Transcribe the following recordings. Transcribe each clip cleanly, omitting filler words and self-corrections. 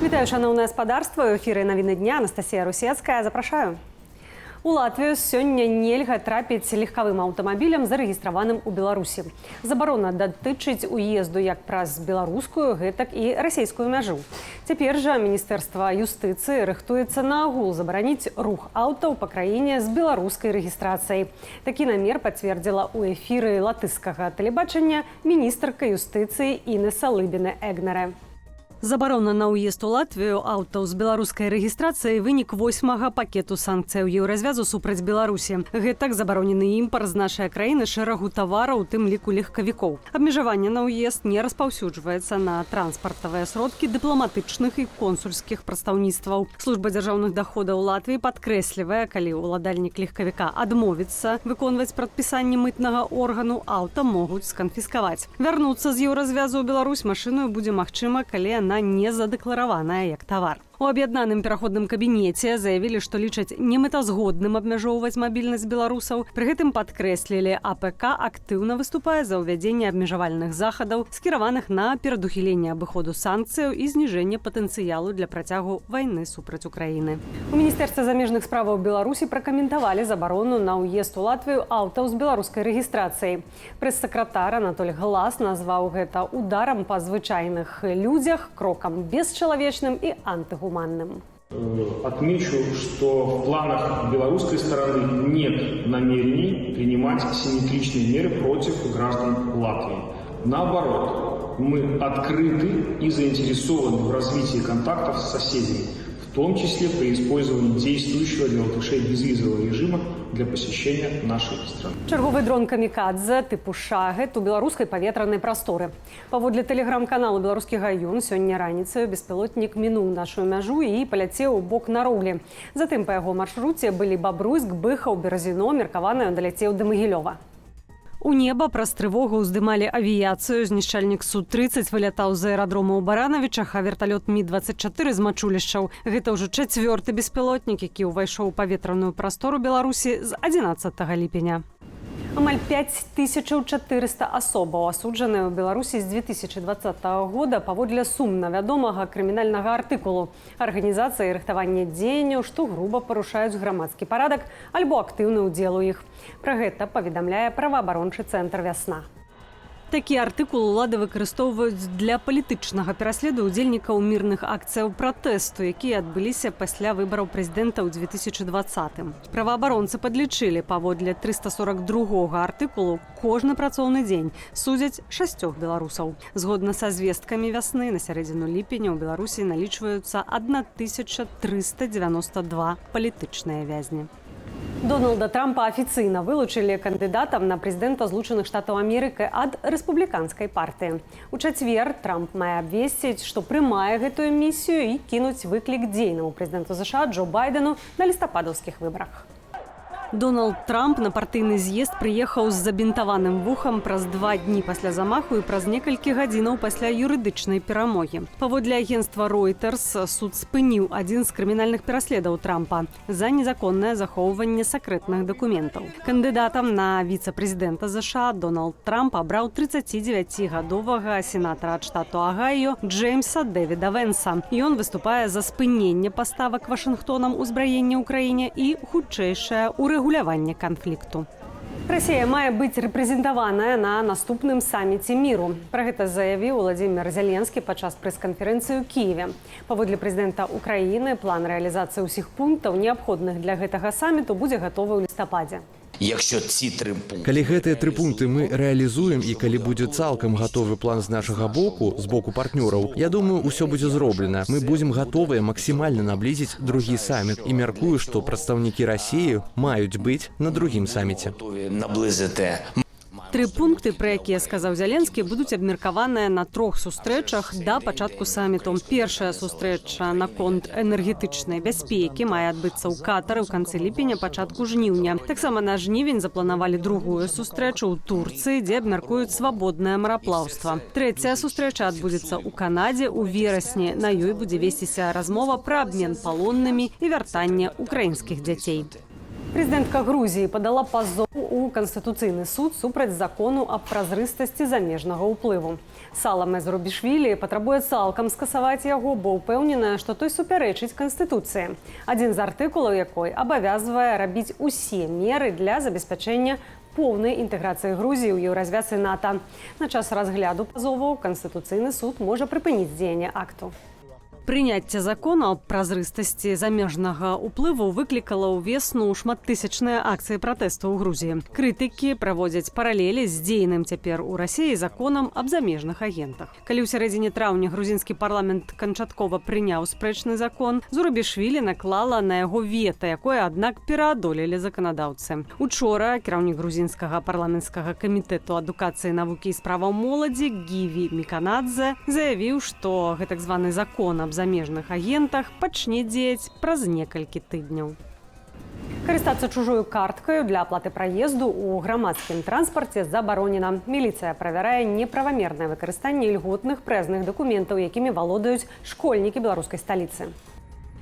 Вітаю, шановне господарство. У эфіры навіны дня. Анастасія Русецкая. Запрашаю. У Латвію сёння нельга трапіць легкавым аўтамабілем, зарэгістраваным у Беларусі. Забарона датычыць уезду як праз беларускую, гэтак і расійскую мяжу. Цяпер жа Міністэрства юстыцыі рыхтуецца наагул забараніць рух аўтаў па краіне з беларускай рэгістрацыяй. Такі намер пацвердзіла ў эфіры латышскага тэлебачання міністрка юстыцыі Інеса Лыбіна-Эгнере. Забарона на ўезд у Латвію аўтаў з беларускай рэгістрацыяй вынік 8-га пакету санкцыяў еўразвязу супраць Беларусі. Гэтак забаронены імпарт з нашай краіны шэрагу тавараў, у тым ліку легкавікоў. Абмежаванне на ўезд не распаўсюджваецца на транспартавыя сродкі дыпламатычных і консульскіх прадстаўніцтваў. Служба дзяржаўных даходаў Латвіі падкрэслівае, калі ўладальнік легкавіка адмовіцца выконваць прадпісанні мытнага органу, аўта могуць сканфіскаваць. Вярнуцца з еўразвязу ў Беларусь машыну будзе магчыма, калі яна не задэклараваная як тавар. У аб'яднаным пераходным кабінеце заявілі, што лічаць немэтазгодным абмяжоўваць мабільнасць беларусаў. Пры гэтым падкрэслілі, АПК актыўна выступае за ўвядзенне абмежавальных захадаў, скіраваных на перадухіленне абыходу санкцыяў і зніжэнне патэнцыялу для працягу вайны супраць Украіны. У Міністэрстве замежных справаў Беларусі пракаментавалі забарону на ўезд у Латвію аўтаў з беларускай рэгістрацыяй. Прэс-сакратар Анатоль Глас назваў гэта ударам па звычайных людзях, крокам бесчалавечным і антыгуманным. Отмечу, что в планах белорусской стороны нет намерений принимать симметричные меры против граждан Латвии. Наоборот, мы открыты и заинтересованы в развитии контактов с соседями, в том числе при использовании действующего для латышей безвизового режима для посещения нашей страны. Чарговы дрон камікадзе типу «Шагет» у беларускай паветранай прасторы. Паводле тэлеграм-каналу «Беларускі гаюн» сёння раніцаю беспілотнік мінуў нашу мяжу і паляцеў у бок на Роглі. Затым па яго маршруце былі Бабруйск, Быхаў, Беразіно, меркавана ён даляцеў да Магілёва. У неба праз трывогу ўздымалі авіяцыю. Знішчальнік Су-30 вылятаў з аэрадрома ў Баранавічах, а верталёт Мі-24 з мачулішчаў. Гэта ўжо 4-ты беспілотнік, які ўвайшоў у паветраную прастору Беларусі з 11 ліпеня. Амаль 5400 асобаў асуджаныя ў Беларусі з 2020 года паводле сумна вядомага крымінальнага артыкулу. Арганізацыя і рыхтаванне дзеянняў, што груба парушаюць грамадскі парадак альбо актыўны ўдзел у іх. Пра гэта паведамляе праваабарончы цэнтр «Вясна». Такі артыкул улады выкарыстоўваюць для палітычнага пераследу ўдзельнікаў мірных акцыяў пратэсту, якія адбыліся пасля выбараў прэзідэнта ў 2020-м. Праваабаронцы падлічылі, паводле 342-го артыкулу кожны працоўны дзень судзяць 6 беларусаў. Згодна са звесткамі «Вясны», на сярэдзіну ліпеня ў Беларусі налічваюцца 1392 палітычныя вязні. Дональда Трампа афіцыйна вылучылі кандыдатам на прэзідэнта Злучаных Штатаў Амерыкі ад рэспубліканскай партыі. У чацвер Трамп мае абвесціць, што прымае гэтую місію і кінуць выклік дзейнаму прэзідэнту США Джо Байдену на лістападаўскіх выбарах. Дональд Трамп на партыйны з'езд прыехаў з забінтаваным вухам праз 2 дні пасля замаху і праз некалькі гадзінаў пасля юрыдычнай перамогі. Паводле агенцтва Reuters, суд спыніў адзін з крымінальных пераследаў Трампа за незаконнае захоўванне сакрэтных дакументаў. Кандыдатам на віцэ-прэзідэнта США Дональд Трамп абраў 39-гадовага сенатара ад штату Агайо Джеймса Дэвіда Венса. Ён выступае за спыненне паставак Вашынгтонам узбраення ўкраіне і хутчэйшае урэгуляванне канфлікту. Расія мае быць рэпрэзентаваная на наступным саміце міру. Пра гэта заявіў Владзімір Зеленскі падчас прэс-канферэнцыі ў Кіеве. Паводле прэзідэнта Украіны, план рэалізацыі ўсіх пунктаў, неабходных для гэтага саміту, будзе гатовы ў лістападзе. Калі гэтыя 3 пункты мы рэалізуем і калі будзе цалкам гатовы план з нашага боку, з боку партнёраў, я думаю, усё будзе зроблена. Мы будзем гатовыя максімальна наблізіць другі саміт і мяркую, што прадстаўнікі Расіі маюць быць на другім саміце. 3 пункты, пра якія сказаў Зеленскі, будуць абмеркаваныя на 3 сустрэчах да пачатку саміту. Першая сустрэча наконт энергетычнай бяспекі мае адбыцца ў Катары ў канцы ліпеня, пачатку жніўня. Таксама на жнівень запланавалі другую сустрэчу ў Турцыі, дзе абмяркуюць свабоднае мараплаўства. Трэцяя сустрэча адбудзецца ў Канадзе ў верасні. На ёй будзе весціся размова пра абмен палоннымі і вяртанне украінскіх дзяцей. Прэзідэнтка Грузіі падала пазоў у Канстытуцыйны суд супраць закону аб празрыстасці замежнага ўплыву. Саламе Зурабішвілі патрабуе цалкам скасаваць яго, бо ўпэўненая, што той супярэчыць Канстытуцыі. Адзін з артыкулаў якой абавязвае рабіць усе меры для забеспячэння поўнай інтэграцыі Грузіі ў еўразвяз і НАТО. На час разгляду пазоваў Канстытуцыйны суд можа прыпыніць дзеянне акту. Прыняцце закона аб празрыстасці замежнага ўплыву выклікала ўвесну шматтысячныя акцыі пратэсту ў Грузіі. Крытыкі праводзяць паралелі з дзейным цяпер у Расіі законам аб замежных агентах. Калі ў сярэдзіне траўня грузінскі парламент канчаткова прыняў спрэчны закон, Зурабішвілі наклала на яго вета, якое, аднак, пераадолелі заканадаўцы. Учора кіраўнік грузінскага парламенцкага камітэту адукацыі, навукі і справаў моладзі Гіві Міканадзе заявіў, што гэты так званы закон аб замежных агентах пачне дзеяць праз некалькі тыдняў. Карыстацца чужою карткаю для аплаты праезду ў грамадскім транспарце забаронена. Міліцыя правярае неправамернае выкарыстанне ільготных праязных дакументаў, якімі валодаюць школьнікі беларускай сталіцы.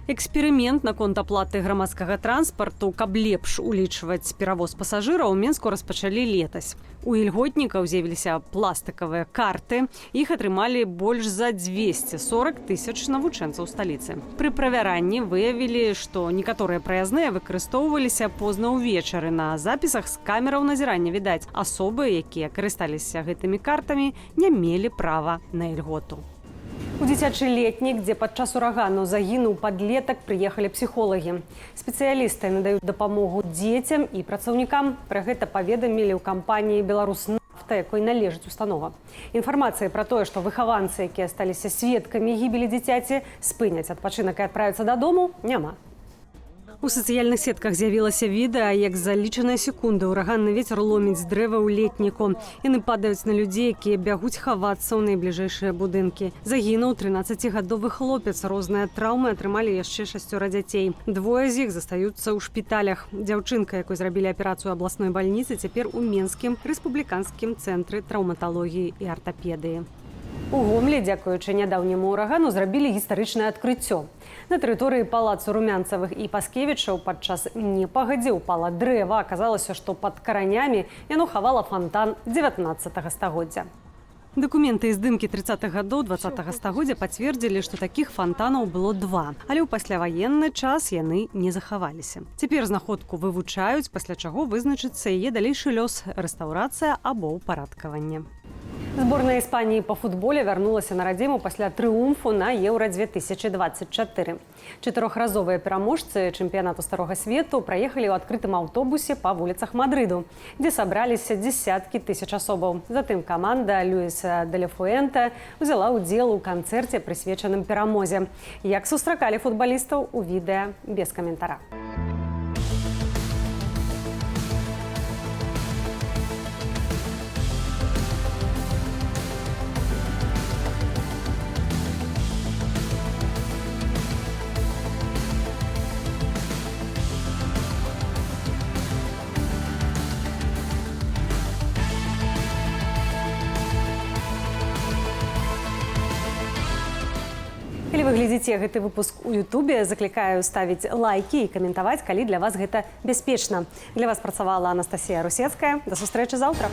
Эксперымент наконт аплаты грамадскага транспарту, каб лепш улічваць перавоз пасажыраў, у Менску распачалі летась. У ільготнікаў з'явіліся пластыкавыя карты. Іх атрымалі больш за 240 тысяч навучэнцаў сталіцы. Пры правяранні выявілі, што некаторыя праязныя выкарыстоўваліся позна ўвечары. На запісах з камераў назірання відаць, асобы, якія карысталіся гэтымі картамі, не мелі права на ільготу. У дзіцячы летнік, дзе падчас урагану загінуў падлетак, прыехалі псіхолагі. Спецыялісты надаюць дапамогу дзецям і працаўнікам. Пра гэта паведамілі ў кампаніі «Беларуснафта», якой належыць установа. Інфармацыі пра тое, што выхаванцы, якія сталіся сведкамі гібелі дзіцяці, спыняць адпачынак і адправяцца дадому, няма. У сацыяльных сетках з'явілася відэа, як за лічаныя секунды ураганны вецер ломіць дрэва ў летніку. Яны падаюць на людзей, якія бягуць хавацца ў найбліжэйшыя будынкі. Загінуў 13-гадовы хлопец. Розныя траўмы атрымалі яшчэ 6 дзяцей. Двое з іх застаюцца ў шпіталях. Дзяўчынка, якой зрабілі аперацыю абласной бальніцы, цяпер у Менскім рэспубліканскім цэнтры траўматалогіі і артапедыі. У Гомлі, дзякуючы нядаўняму урагану, зрабілі гістарычнае адкрыццё. На тэрыторыі палацу Румянцавых і Паскевічаў падчас непагадзі ўпала дрэва. Аказалася, што пад каранямі яно хавала фантан 19 стагоддзя. Дакументы і здымкі 30-х гадоў 20-го стагоддзя пацвердзілі, што такіх фантанаў было 2, але ў пасляваенны час яны не захаваліся. Цяпер знаходку вывучаюць, пасля чаго вызначыцца яе далейшы лёс – рэстаўрацыя або ўпарадкаванне. Зборная Іспаніі па футболе вярнулася на радзіму пасля трыумфу на Еўра-2024. Чатырохразовыя пераможцы чэмпіянату старога свету праехалі ў адкрытым аўтобусе па вуліцах Мадрыду, дзе сабраліся дзесяткі тысяч асобаў. Затым каманда Люіса де ла Фуэнте ўзяла ўдзел у канцэрце, прысвечаным перамозе. Як сустракалі футбалістаў, у відэа без каментара. Калі вы глядзіце гэты выпуск у Ютубе, заклікаю ставіць лайкі і каментаваць, калі для вас гэта бяспечна. Для вас працавала Анастасія Русецкая. До сустрэчы заўтра.